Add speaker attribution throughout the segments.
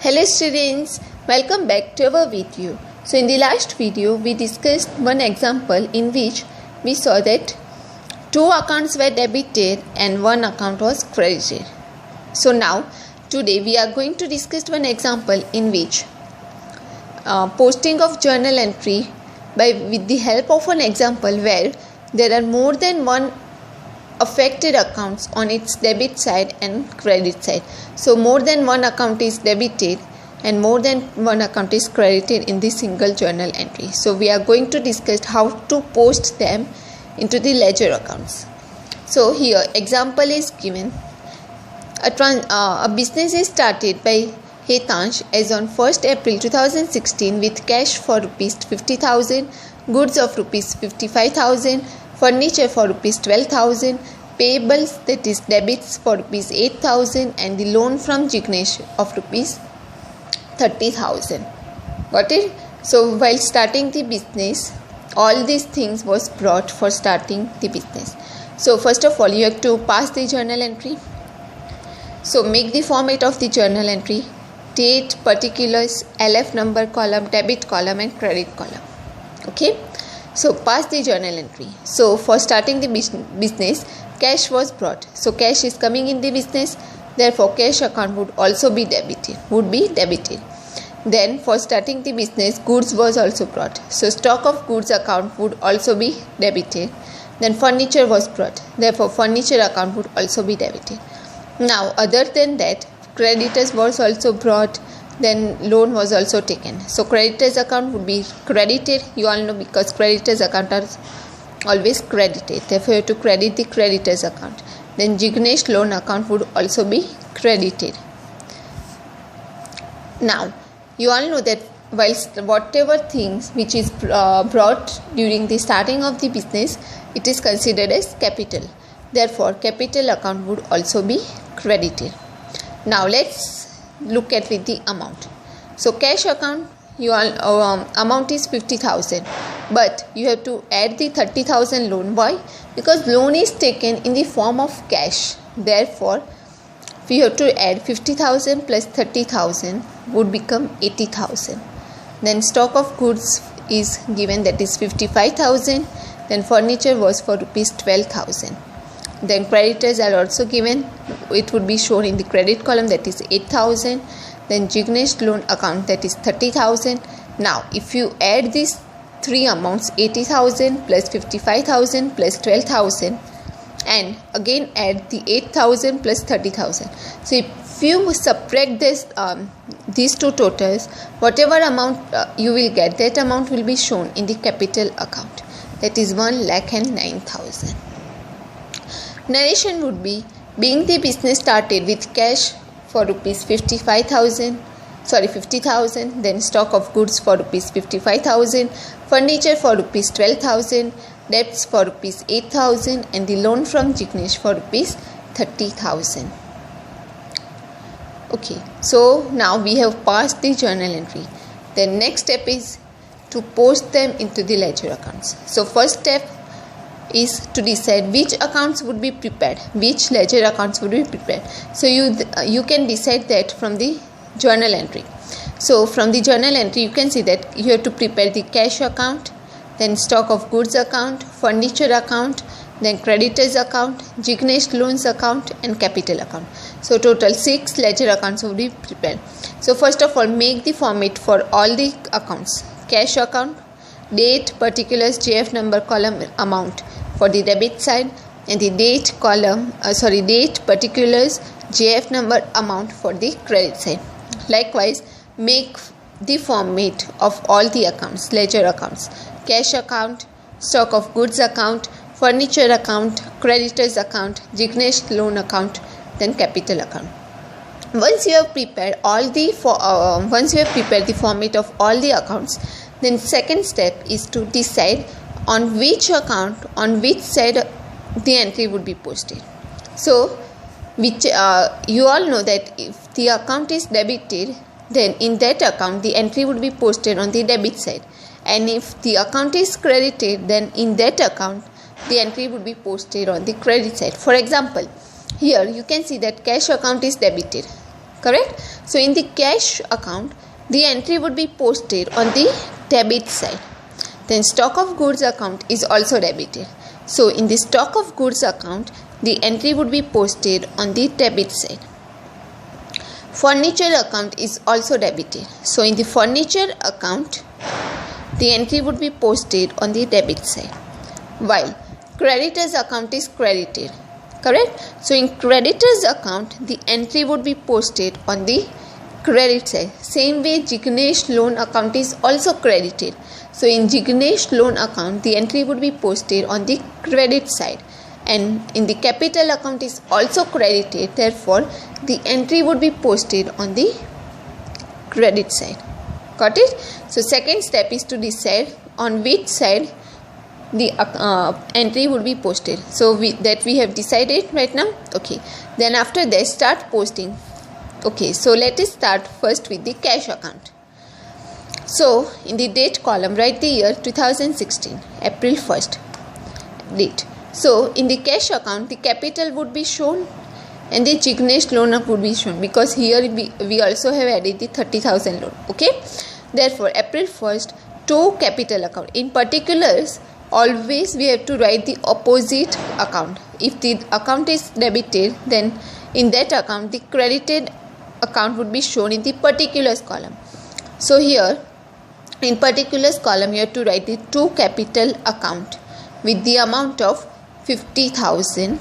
Speaker 1: Hello students, welcome back to our video. So in the last video we discussed one example in which we saw that two accounts were debited and one account was credited. So now today we are going to discuss one example in which posting of journal entry with the help of an example where there are more than one affected accounts on its debit side and credit side. So more than one account is debited and more than one account is credited in the single journal entry. So we are going to discuss how to post them into the ledger accounts. So here example is given. A business is started by Hetansh as on 1st April 2016 with cash for rupees 50,000, goods of rupees 55,000, furniture for rupees 12,000, payables that is debits for rupees 8,000 and the loan from Jignesh of rupees 30,000. Got it? So while starting the business, all these things was brought for starting the business. So first of all, you have to pass the journal entry. So make the format of the journal entry: date, particulars, LF number column, debit column and credit column. Okay. So pass the journal entry. So for starting the business, cash was brought. So cash is coming in the business. Therefore, cash account would also be debited. Then for starting the business, goods was also brought. So stock of goods account would also be debited. Then furniture was brought. Therefore, furniture account would also be debited. Now, other than that, creditors was also brought. Then loan was also taken. So creditors account would be credited. You all know, because creditors account are always credited. Therefore, you have to credit the creditors account. Then Jignesh loan account would also be credited. Now, you all know that whilst whatever things which is brought during the starting of the business, it is considered as capital. Therefore, capital account would also be credited. Now, let's look at with the amount. So cash account, amount is 50,000, but you have to add the 30,000 loan. Why? Because loan is taken in the form of cash. Therefore, we have to add 50,000 plus 30,000 would become 80,000. Then stock of goods is given, that is 55,000. Then furniture was for rupees 12,000. Then creditors are also given. It would be shown in the credit column, that is 8,000. Then Jignesh loan account, that is 30,000. Now, if you add these three amounts, 80,000 plus 55,000 plus 12,000, and again add the 8,000 plus 30,000. So if you subtract these two totals, whatever amount you will get, that amount will be shown in the capital account. That is 1,09,000. Narration would be: being the business started with cash for rupees 50,000, then stock of goods for rupees 55,000, furniture for rupees 12,000, debts for rupees 8,000 and the loan from Jignesh for rupees 30,000. Okay, so now we have passed the journal entry. The next step is to post them into the ledger accounts. So first step is to decide which accounts would be prepared, which ledger accounts would be prepared. So you can decide that from the journal entry. So from the journal entry, you can see that you have to prepare the cash account, then stock of goods account, furniture account, then creditors account, Jignesh loans account and capital account. So total 6 ledger accounts will be prepared. So first of all, make the format for all the accounts. Cash account, date, particulars, JF number column, amount for the debit side, and the date column, date, particulars, JF number, amount for the credit side. Likewise, make the format of all the accounts, ledger accounts: cash account, stock of goods account, furniture account, creditors account, Jignesh loan account, then capital account. Once you have prepared the format of all the accounts, then second step is to decide on which account, on which side the entry would be posted. So, you all know that if the account is debited, then in that account the entry would be posted on the debit side, and if the account is credited, then in that account the entry would be posted on the credit side. For example, here you can see that cash account is debited. correct? So in the cash account, the entry would be posted on the debit side. Then stock of goods account is also debited. So in the stock of goods account, the entry would be posted on the debit side. Furniture account is also debited. So in the furniture account, the entry would be posted on the debit side. While creditors account is credited, correct? So in creditors account, the entry would be posted on the credit side. Same way Jignesh loan account is also credited. So in Jignesh loan account, the entry would be posted on the credit side. And in the capital account is also credited. Therefore, the entry would be posted on the credit side. Got it? So second step is to decide on which side the entry would be posted. So we have decided right now. Okay. Then after that, start posting. Okay. So let us start first with the cash account. So in the date column, write the year 2016, April 1st date. So in the cash account, the capital would be shown and the Jignesh loan would be shown, because here we also have added the 30,000 loan. Okay. Therefore, April 1st to capital account. In particulars, always we have to write the opposite account. If the account is debited, then in that account, the credited account would be shown in the particulars column. So here, in particulars column, you have to write the to capital account with the amount of 50,000,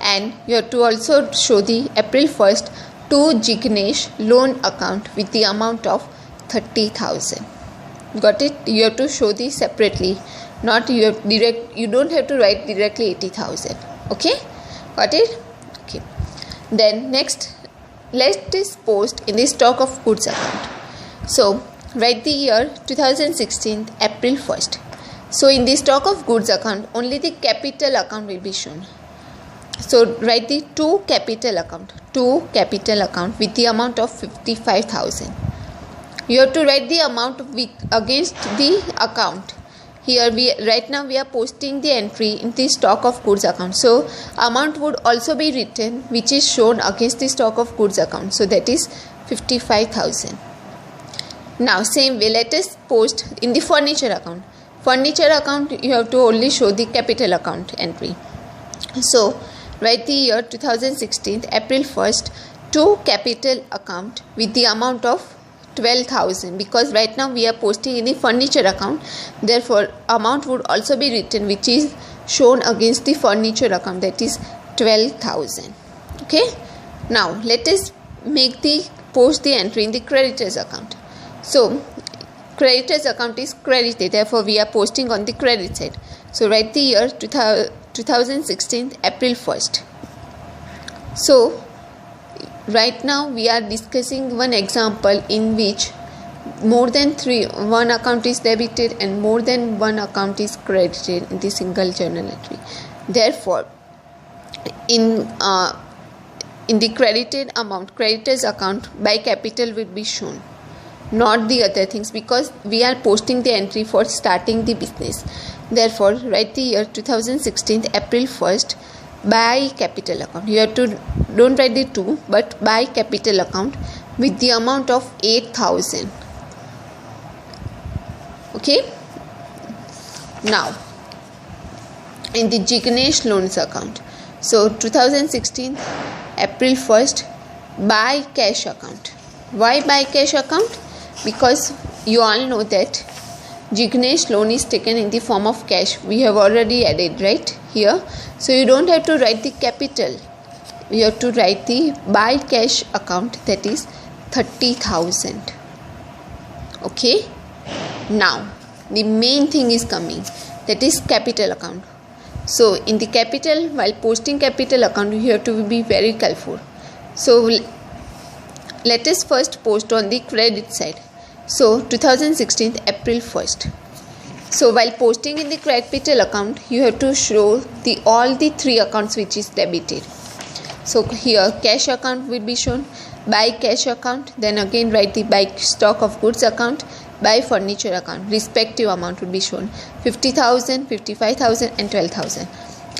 Speaker 1: and you have to also show the April 1st to Jignesh loan account with the amount of 30,000. Got it? You have to show these separately. Not you don't have to write directly 80,000. Okay? Got it? Okay. Then next, let us post in the stock of goods account. So write the year 2016, April 1st. So in the stock of goods account, only the capital account will be shown. So write the to capital account with the amount of 55,000. You have to write the amount against the account. Here right now we are posting the entry in the stock of goods account. So amount would also be written which is shown against the stock of goods account. So that is 55,000. Now same way, let us post in the furniture account. Furniture account, you have to only show the capital account entry. So write the year 2016, April 1st to capital account with the amount of 12,000, because right now we are posting in the furniture account. Therefore, amount would also be written which is shown against the furniture account, that is 12,000. Okay. Now let us post the entry in the creditors account. So creditors account is credited, therefore we are posting on the credit side. So write the year 2016, April 1st. So right now we are discussing one example in which one account is debited and more than one account is credited in the single journal entry. Therefore, in the credited amount, creditors account by capital will be shown, not the other things, because we are posting the entry for starting the business. Therefore, write the year 2016, April 1st by capital account. You have to don't write the to, but by capital account with the amount of 8,000. Okay. Now, in the Jignesh loans account. So 2016, April 1st by cash account. Why by cash account? Because you all know that Jignesh loan is taken in the form of cash. We have already added right here. So you don't have to write the capital. You have to write the by cash account, that is 30,000. Okay. Now the main thing is coming, that is capital account. So in the capital, while posting capital account, you have to be very careful. So let us first post on the credit side. So 2016, April 1st. So while posting in the capital account, you have to show all the three accounts which is debited. So here cash account will be shown, by cash account, then again write the by stock of goods account, by furniture account. Respective amount would be shown, 50,000, 55,000 and 12,000.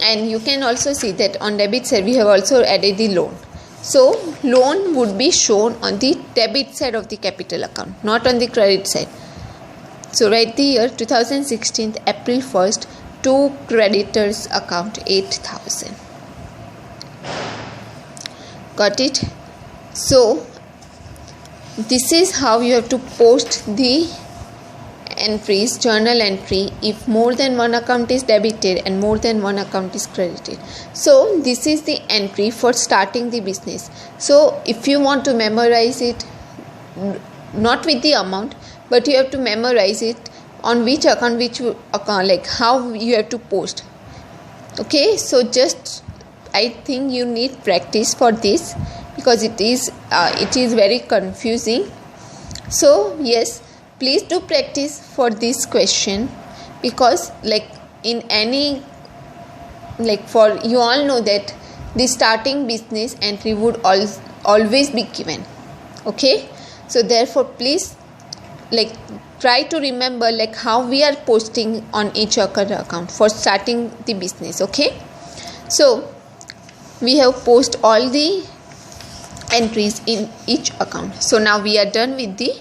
Speaker 1: And you can also see that on debit side we have also added the loan. So loan would be shown on the debit side of the capital account, not on the credit side. So write the year 2016 April 1st to creditors account 8,000. Got it? So this is how you have to post the entries, journal entry, if more than one account is debited and more than one account is credited. So this is the entry for starting the business. So if you want to memorize it, not with the amount, but you have to memorize it on which account, like how you have to post. Okay, so just I think you need practice for this, because it is very confusing. So yes, please do practice for this question, because for you all know that the starting business entry would always be given. Okay, so therefore please try to remember how we are posting on each other account for starting the business. Okay, so we have posted all the entries in each account. So now we are done with the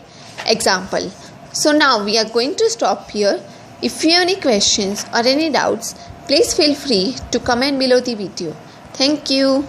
Speaker 1: example. So now we are going to stop here. If you have any questions or any doubts, please feel free to comment below the video. Thank you.